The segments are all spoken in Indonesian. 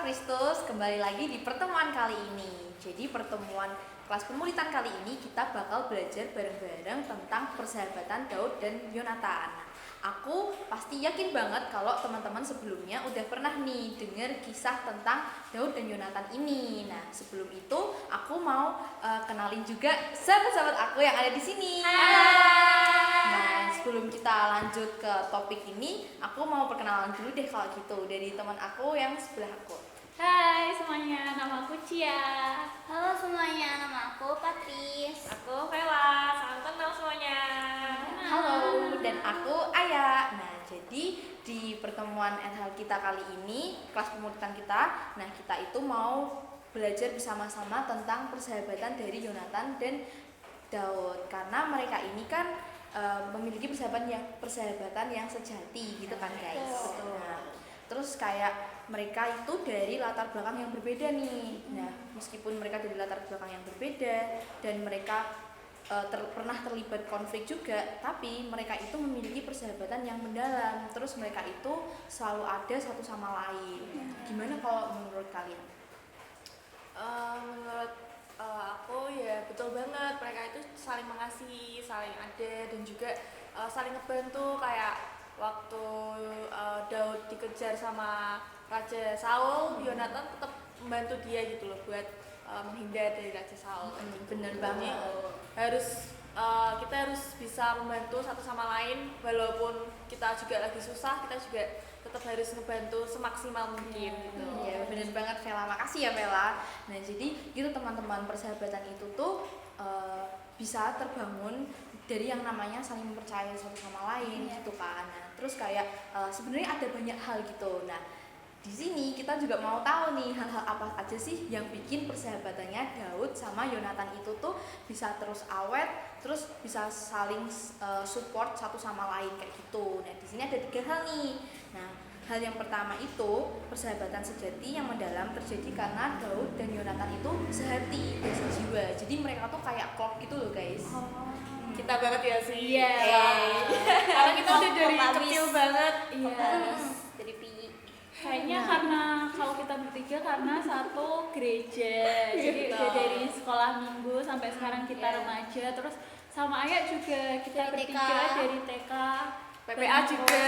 Kristus, kembali lagi di pertemuan kali ini. Jadi pertemuan kelas pemulitan kali ini kita bakal belajar bareng-bareng tentang persahabatan Daud dan Yonatan. Aku pasti yakin banget kalau teman-teman sebelumnya udah pernah nih dengar kisah tentang Daud dan Yonatan ini. Nah, sebelum itu aku mau kenalin juga sahabat-sahabat aku yang ada di sini. Nah, sebelum kita lanjut ke topik ini, aku mau perkenalan dulu deh kalau gitu dari teman aku yang sebelah aku. Hai semuanya, nama aku Cia. Halo semuanya, nama aku Patris. Aku Vela, salam kenal semuanya. Halo, dan aku Aya. Nah, jadi di pertemuan NHL kita kali ini, kelas pemulitan kita, nah kita itu mau belajar bersama-sama tentang persahabatan dari Yonatan dan Daud. Karena mereka ini kan memiliki persahabatan yang sejati gitu kan guys. Nah, terus kayak mereka itu dari latar belakang yang berbeda nih. Nah, meskipun mereka dari latar belakang yang berbeda dan mereka pernah terlibat konflik juga, tapi mereka itu memiliki persahabatan yang mendalam. Terus mereka itu selalu ada satu sama lain. Gimana kalau menurut kalian? Menurut aku ya betul banget, mereka itu saling mengasihi, saling ada dan juga saling ngebantu. Kayak waktu Daud dikejar sama Raja Saul, Yonatan tetap membantu dia gitu loh buat menghindar dari Raja Saul. Bener banget. Kita harus bisa membantu satu sama lain, walaupun kita juga lagi susah, kita juga tetap harus ngebantu semaksimal mungkin gitu. Iya, bener banget Vela. Makasih ya Vela. Nah, jadi gitu teman-teman, persahabatan itu tuh bisa terbangun dari yang namanya saling mempercayai satu sama lain gitu kan. Nah, terus kayak sebenarnya ada banyak hal gitu. Nah, di sini kita juga mau tahu nih hal-hal apa aja sih yang bikin persahabatannya Daud sama Yonatan itu tuh bisa terus awet, terus bisa saling support satu sama lain kayak gitu. Nah, di sini ada 3 hal nih. Nah, hal yang pertama itu persahabatan sejati yang mendalam terjadi karena Daud dan Yonatan itu sehati dan sejiwa. Jadi mereka tuh kayak klop gitu loh guys. Kita banget ya sih. Iya. Karena kita udah dari kecil banget. Iya. Dari piyi. Kayaknya karena kalau kita bertiga karena satu gereja, jadi udah dari sekolah minggu sampai sekarang kita remaja, terus sama Ayah juga kita Dari bertiga TK. dari TK, PPA juga,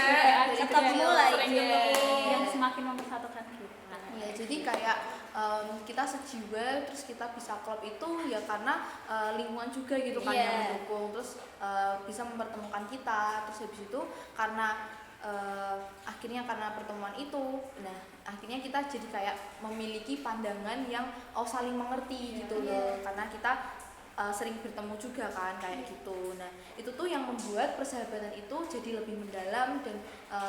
Ketemu lagi. sering ketemu, yang semakin mempersatukan kita. Ya, jadi kayak kita sejiwa, terus kita bisa klop itu ya karena lingkungan juga gitu kan yang mendukung, terus bisa mempertemukan kita, terus habis itu karena akhirnya karena pertemuan itu, nah akhirnya kita jadi kayak memiliki pandangan yang saling mengerti gitu loh, karena kita sering bertemu juga kan kayak gitu. Nah, itu tuh yang membuat persahabatan itu jadi lebih mendalam dan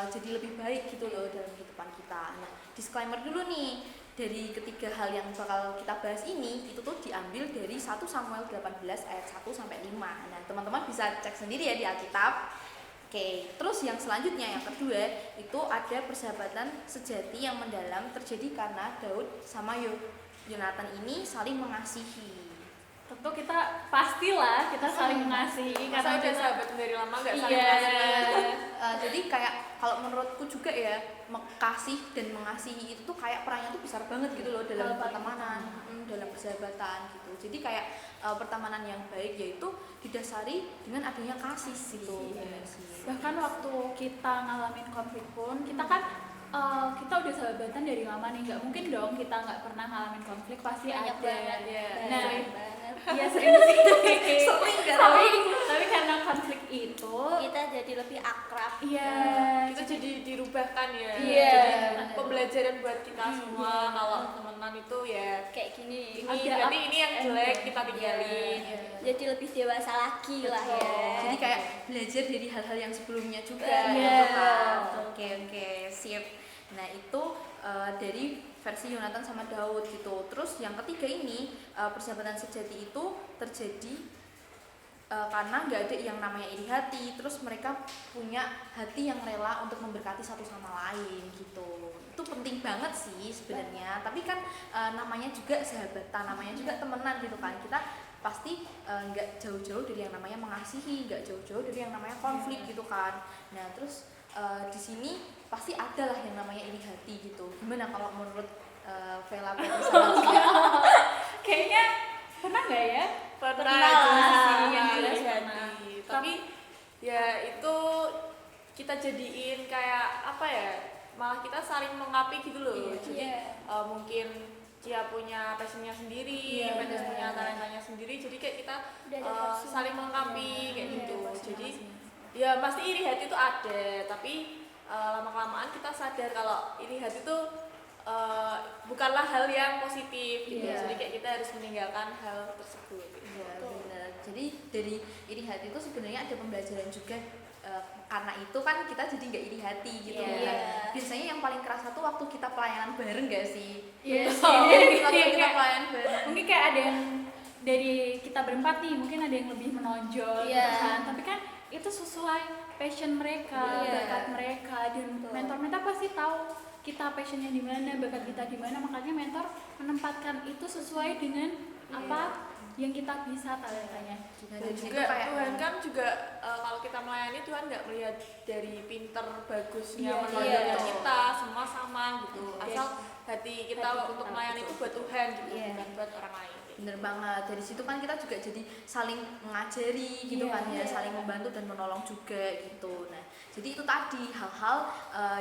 jadi lebih baik gitu loh dalam kehidupan kita. Nah, disclaimer dulu nih, dari ketiga hal yang bakal kita bahas ini itu tuh diambil dari 1 Samuel 18 ayat 1 sampai 5. Nah, teman-teman bisa cek sendiri ya di Alkitab. Oke, terus yang selanjutnya yang kedua itu ada persahabatan sejati yang mendalam terjadi karena Daud sama Yonatan ini saling mengasihi. Tentu kita pastilah kita saling mengasihi karena udah sahabat dari lama nggak saling mengasihi. Jadi kayak kalau menurutku juga ya, kasih dan mengasihi itu tuh kayak perannya tuh besar banget gitu loh dalam pertemanan, dalam persahabatan gitu. Jadi kayak pertemanan yang baik yaitu didasari dengan adanya kasih gitu. Bahkan waktu kita ngalamin konflik pun kita kan kita udah sahabatan dari lama nih, nggak mungkin dong kita nggak pernah ngalamin konflik, pasti Banyak ada. banget. Nah, Sering banget. iya sering sih. Sering. Tapi karena konflik itu Kita jadi lebih akrab. iya, Kita jadi dirubahkan ya. Iya. Jadi pembelajaran buat kita semua kalau temenan itu ya Kayak gini. ini Ada berarti ini yang jelek kita tinggalin. Jadi lebih dewasa lagi lah ya. Jadi kayak belajar dari hal-hal yang sebelumnya juga Iya. gitu kan. Oke, sip. Nah, itu dari versi Yonatan sama Daud gitu. Terus yang ketiga ini persahabatan sejati itu terjadi karena nggak ada yang namanya iri hati. Terus mereka punya hati yang rela untuk memberkati satu sama lain gitu. Itu penting banget sih sebenarnya. Tapi kan namanya juga sahabatan, namanya juga temenan gitu kan. Kita pasti nggak jauh-jauh dari yang namanya mengasihi, nggak jauh-jauh dari yang namanya konflik gitu kan. Nah, terus di sini pasti ada lah yang namanya iri hati gitu. Gimana kalau menurut Vela Petrusala juga. Kayaknya pernah nggak ya? Pernah lah, sih, yang ya, jelas pernah. Tapi ya itu kita jadiin kayak apa ya, malah kita saling melengkapi gitu loh. Iya. Jadi mungkin dia punya passionnya sendiri, Iya, Petrus punya benar. talentanya sendiri, jadi kayak kita Udah ada versi saling melengkapi kayak Iya, gitu. versi Jadi ya pasti iri hati itu ada, tapi lama-kelamaan kita sadar kalau iri hati itu bukanlah hal yang positif gitu. Iya. Jadi kayak kita harus meninggalkan hal tersebut gitu. Iya, benar. Jadi dari iri hati itu sebenarnya ada pembelajaran juga, karena itu kan kita jadi nggak iri hati gitu. Iya. Kan. Biasanya yang paling kerasa tuh waktu kita pelayanan bareng nggak sih? Iya sih. Waktu kita Kayak- pelayanan bareng. mungkin kayak ada yang dari kita berempat nih, mungkin ada yang lebih menonjol gitu Iya. kan, tapi kan itu sesuai passion mereka, Iya. bakat mereka, dan Betul. mentor pasti tahu kita passionnya di mana, bakat kita di mana, makanya mentor menempatkan itu sesuai dengan apa yang kita bisa talentanya. Nah, Dan dari situ juga kayak Tuhan kan juga kalau kita melayani Tuhan nggak melihat dari pinter bagusnya Iya, melayani iya. kita, semua sama gitu. Iya. Asal hati kita Hati untuk kita, melayani betul. itu buat Tuhan gitu, Iya. bukan buat orang lain. bener banget. Dari situ kan kita juga jadi saling mengajari gitu Iya, kan ya, iya. saling membantu dan menolong juga gitu. Nah, jadi itu tadi hal-hal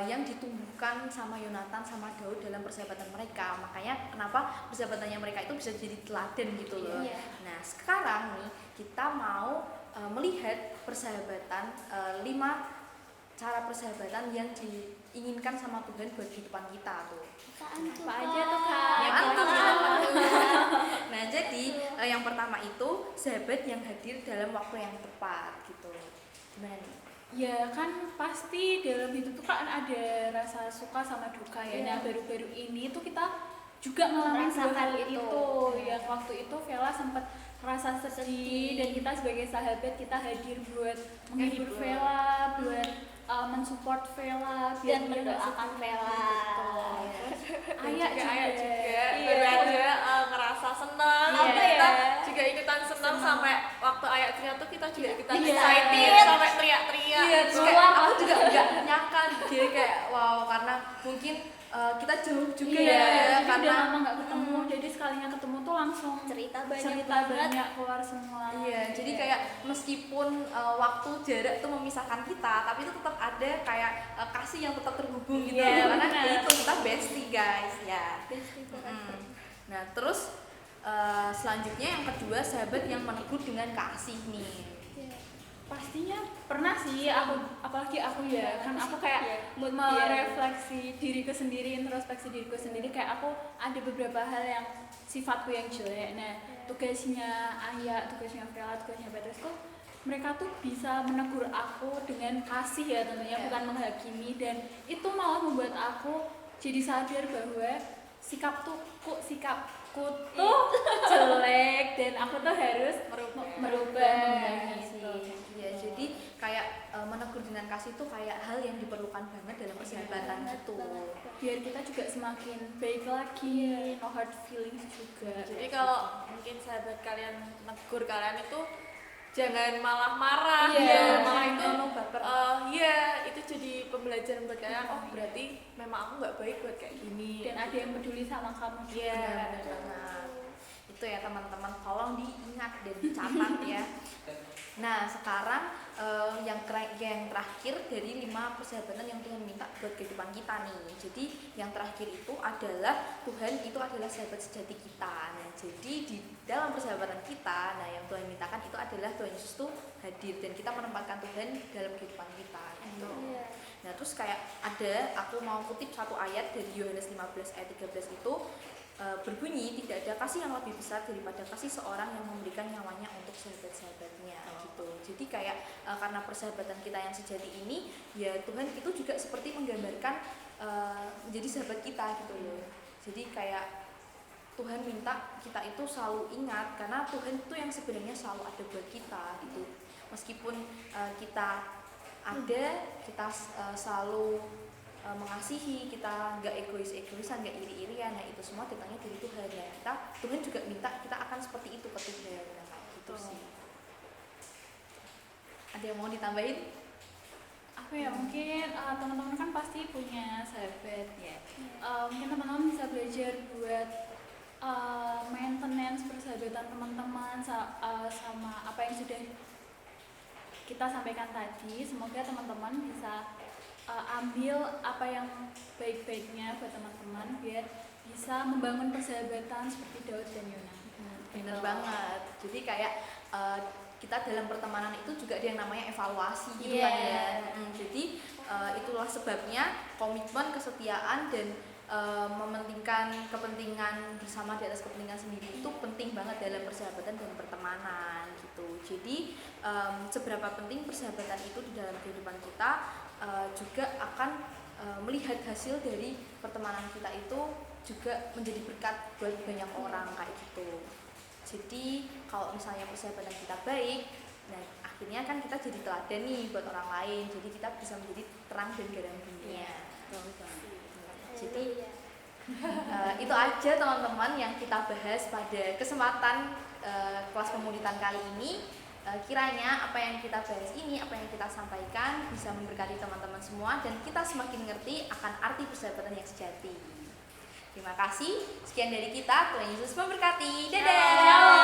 yang ditumbuhkan sama Yonatan sama Daud dalam persahabatan mereka. Makanya kenapa persahabatannya mereka itu bisa jadi teladan gitu loh. Iya. Nah, sekarang nih kita mau melihat persahabatan 5 cara persahabatan yang diinginkan sama Tuhan buat kehidupan kita tuh. Apaan tuh, Apa aja tuh, Kak? Yang Yang pertama. pertama. Nah, jadi yang pertama itu sahabat yang hadir dalam waktu yang tepat gitu. Gimana nih? Ya kan pasti dalam hidup tuh kan ada rasa suka sama duka ya. Iya. Nah baru-baru ini tuh kita juga ngalamin dua Merasakan hal itu. itu. Yang waktu itu Vela sempat rasa sedih dan kita sebagai sahabat kita hadir buat menghibur Menghibur. Vela, buat mensupport Vela biar Dan dia nggak mendoakan sedih. Vela. Ayah Ayah juga Iya. baru aja ngerasa senang. Iya. Kita juga ikutan senang sampai waktu ayah teriak tuh kita juga ikutan Iya. excited sampai teriak-teriak. Iya, gitu. terus kayak aku juga nggak nyangka dia kayak wow, karena mungkin kita jauh juga Iya, ya, jadi karena udah lama nggak ketemu, jadi sekalinya ketemu tuh langsung Cerita banyak cerita banget. banyak keluar semua. iya, jadi kayak meskipun waktu jarak tuh memisahkan kita, tapi itu tetap ada kayak kasih yang tetap terhubung gitu. Iya, Karena benar. itu kita bestie guys, ya. Bestie banget. Nah, terus selanjutnya yang kedua, sahabat yang menegur dengan kasih nih. Iya. Pastinya pernah sih aku, apalagi aku ya, kan aku kayak Mood merefleksi diriku sendiri, introspeksi diriku sendiri, kayak aku ada beberapa hal yang sifatku yang jelek. Nah, tugasnya Ayah, tugasnya Vela, tugasnya Petrus tuh mereka tuh bisa menegur aku dengan kasih ya tentunya, Iya. bukan menghakimi, dan itu malah membuat aku jadi sadar bahwa sikapku tuh jelek dan aku tuh harus merubah Kasih. gitu. Iya, jadi kayak menegur dengan kasih itu kayak hal yang diperlukan banget dalam persahabatan itu. Biar kita juga semakin baik lagi, no hard feelings juga. Jadi kalau mungkin sahabat kalian negur kalian itu jangan malah marah, Iya, malah itu no baper. iya itu jadi pembelajaran buat kalian. Oh berarti memang aku nggak baik buat kayak gini. Dan ada yang peduli sama kamu juga. Iya. Benar banget. Itu ya teman-teman, tolong diingat dan dicatat ya. Nah, sekarang yang terakhir dari 5 persahabatan yang Tuhan minta buat kehidupan kita nih. Jadi yang terakhir itu adalah Tuhan itu adalah sahabat sejati kita. Nah, jadi di dalam persahabatan kita, nah yang Tuhan mintakan itu adalah Tuhan Yesus tuh hadir dan kita menempatkan Tuhan dalam kehidupan kita gitu. Iya. Nah, terus kayak aku mau kutip satu ayat dari Yohanes 15 ayat 13 itu berbunyi, tidak ada kasih yang lebih besar daripada kasih seorang yang memberikan nyawanya untuk sahabat-sahabatnya gitu. Jadi kayak karena persahabatan kita yang sejati ini, ya Tuhan itu juga seperti menggambarkan menjadi sahabat kita gitu loh. Jadi kayak Tuhan minta kita itu selalu ingat, karena Tuhan itu yang sebenarnya selalu ada buat kita gitu. Meskipun kita ada, kita selalu mengasihi, kita nggak egoisan, nggak iri-irian, nah itu semua datangnya dari Tuhan ya. Tuhan juga minta kita akan seperti itu ke Tuhan, nah kayak gitu sih. Ada yang mau ditambahin? Apa ya, mungkin teman-teman kan pasti punya sahabat ya. Mungkin teman-teman bisa belajar belajar buat maintenance persahabatan teman-teman sama apa yang sudah kita sampaikan tadi. Semoga teman-teman bisa ambil apa yang baik-baiknya buat teman-teman biar bisa membangun persahabatan seperti Daud dan Yona. Bener banget. Jadi kayak kita dalam pertemanan itu juga ada yang namanya evaluasi gitu kan ya. Jadi itulah sebabnya komitmen, kesetiaan dan mementingkan kepentingan bersama di atas kepentingan sendiri itu penting banget dalam persahabatan dan pertemanan gitu. Jadi seberapa penting persahabatan itu di dalam kehidupan kita juga akan melihat hasil dari pertemanan kita itu juga menjadi berkat buat banyak orang kayak gitu. Jadi kalau misalnya persahabatan kita baik, nah akhirnya kan kita jadi teladan nih buat orang lain. Jadi kita bisa menjadi terang dan garam dunia. Jadi itu aja teman-teman yang kita bahas pada kesempatan kelas pemulitan kali ini. Kiranya apa yang kita bahas ini, apa yang kita sampaikan bisa memberkati teman-teman semua dan kita semakin ngerti akan arti persahabatan yang sejati. Terima kasih. Sekian dari kita. Tuhan Yesus memberkati. Dadah.